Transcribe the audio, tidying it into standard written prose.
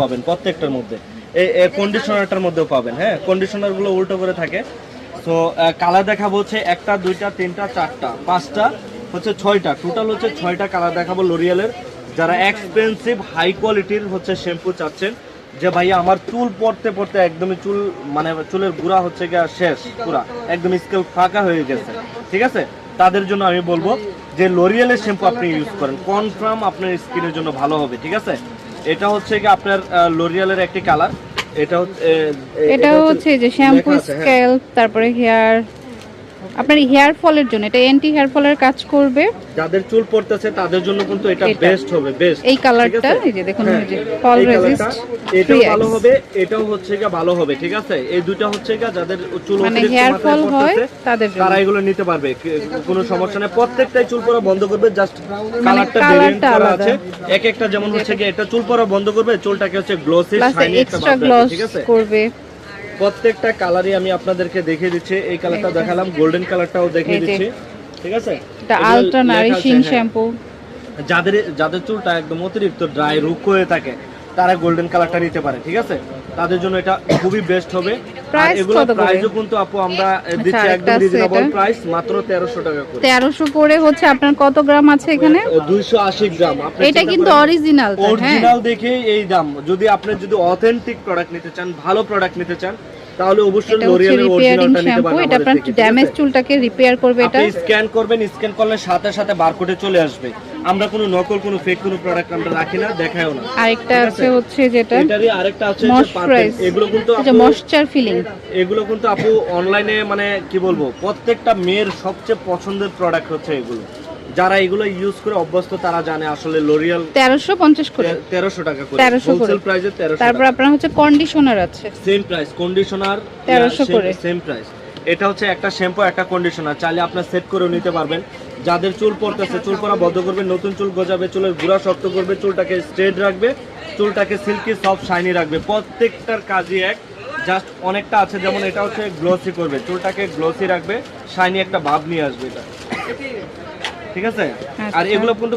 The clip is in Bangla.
পাবেন প্রত্যেকটার মধ্যে, এই কন্ডিশনারটার মধ্যেও পাবেন। হ্যাঁ, কন্ডিশনার গুলো উল্টো করে থাকে। তো কালার দেখাবো হচ্ছে 1টা 2টা 3টা 4টা 5টা হচ্ছে 6টা, টোটাল হচ্ছে 6টা কালার দেখাবো লরিয়ালের। যারা এক্সপেন্সিভ হাই কোয়ালিটির হচ্ছে শ্যাম্পু চাচ্ছেন, যে ভাইয়া আমার চুল পড়তে পড়তে একদমই চুল মানে চুলের গুঁড়া হচ্ছে গিয়ে শেষ, পুরা একদম স্কেল ফাঁকা হয়ে গেছে, ঠিক আছে, তাদের জন্য আমি বলবো যে লরিয়ালের শ্যাম্পু আপনি ইউজ করেন, কনফার্ম আপনার স্কিনের জন্য ভালো হবে, ঠিক আছে। এটা হচ্ছে কি আপনার লরিয়ালের একটি কালার। এটা হচ্ছে যে শ্যাম্পু স্কেল্প, তারপরে হেয়ার, আপনার হেয়ার ফলের জন্য এটা অ্যান্টি হেয়ার ফলের কাজ করবে। যাদের চুল পড়তেছে তাদের জন্য কিন্তু এটা বেস্ট হবে, বেস্ট। এই কালারটা এই যে দেখুন, এই যে ফল রেজিস্ট, এটাও ভালো হবে, এটাও হচ্ছে কি ভালো হবে, ঠিক আছে। এই দুটো হচ্ছে কি যাদের চুল মানে হেয়ার ফল হয় তাদের জন্য তারা এগুলো নিতে পারবে, কোনো সমস্যা নেই। প্রত্যেকটাই চুল পড়া বন্ধ করবে, জাস্ট কালারটা ভেরিয়েন্ট করা আছে এক একটা। যেমন হচ্ছে কি এটা চুল পড়া বন্ধ করবে, চুলটাকে হচ্ছে গ্লসি শাইনি একটা ভাব দেবে, ঠিক আছে। করবে প্রত্যেকটা কালারই আমি আপনাদেরকে দেখিয়ে দিচ্ছি। এই কালারটা দেখালাম, গোল্ডেন কালারটাও দেখিয়ে দিচ্ছি, ঠিক আছে। এটা আলট্রা নারিশিং শ্যাম্পু। যাদের চুলটা একদম অতিরিক্ত ড্রাই রুক্ষ হয়ে থাকে তারা গোল্ডেন কালারটা নিতে পারে, ঠিক আছে। তাদের জন্য এটা খুবই বেস্ট হবে। আর এগুলো প্রাইসও কিন্তু আপু আমরা দিচ্ছি একদম রিজনেবল প্রাইস, মাত্র 1300 টাকা করে। 1300 করে হচ্ছে। আপনার কত গ্রাম আছে এখানে? 280 গ্রাম। এটা কিন্তু অরিজিনাল, অরিজিনাল দেখে এই দাম। যদি আপনি যদি অথেন্টিক প্রোডাক্ট নিতে চান, ভালো প্রোডাক্ট নিতে চান, তাহলে অবশ্যই লরিয়ালের অরিজিনালটা নিতে পারেন। এটা আপনার ড্যামেজ চুলটাকে রিপেয়ার করবে। এটা আপনি স্ক্যান করবেন, স্ক্যান করলে সাথে সাথে বারকোডে চলে আসবে। আমরা কোনো নকল কোনো ফেক কোনো প্রোডাক্ট আমরা রাখি না, দেখায়ও না। আরেকটা আছে হচ্ছে যেটা এটারই আরেকটা আছে যে পারফেক্ট। এগুলো কিন্তু আপু ময়েশ্চার ফিলিং, এগুলো কিন্তু আপু অনলাইনে মানে কি বলবো, প্রত্যেকটা মেয়ের সবচেয়ে পছন্দের প্রোডাক্ট হচ্ছে এগুলো। যারা এগুলো ইউজ করে অভ্যস্ত তারা জানে আসলে লরিয়াল 1350 করে, 1300 টাকা করে 1300 করে হোলসেল প্রাইসে 1300। তারপর আপনার হচ্ছে কন্ডিশনার আছে সেম প্রাইস, কন্ডিশনার 1300 করে সেম প্রাইস। এটা হচ্ছে একটা শ্যাম্পু একটা কন্ডিশনার, চাইলে আপনার সেট করেও নিতে পারবেন। যাদের চুল পড়তেছে, চুল পড়া বন্ধ করবে, নতুন চুল গজাবে, চুলের গুঁড়া শক্ত করবে, চুলটাকে স্ট্রেট রাখবে, চুলটাকে সিল্কি সফট শাইনি রাখবে, প্রত্যেকটার কাজই এক। জাস্ট অনেকটা আছে, যেমন এটা হচ্ছে গ্লোসি করবে, চুলটাকে গ্লোসি রাখবে, শাইনি একটা ভাব নিয়ে আসবে এটা, ঠিক আছে। আর এগুলো কিন্তু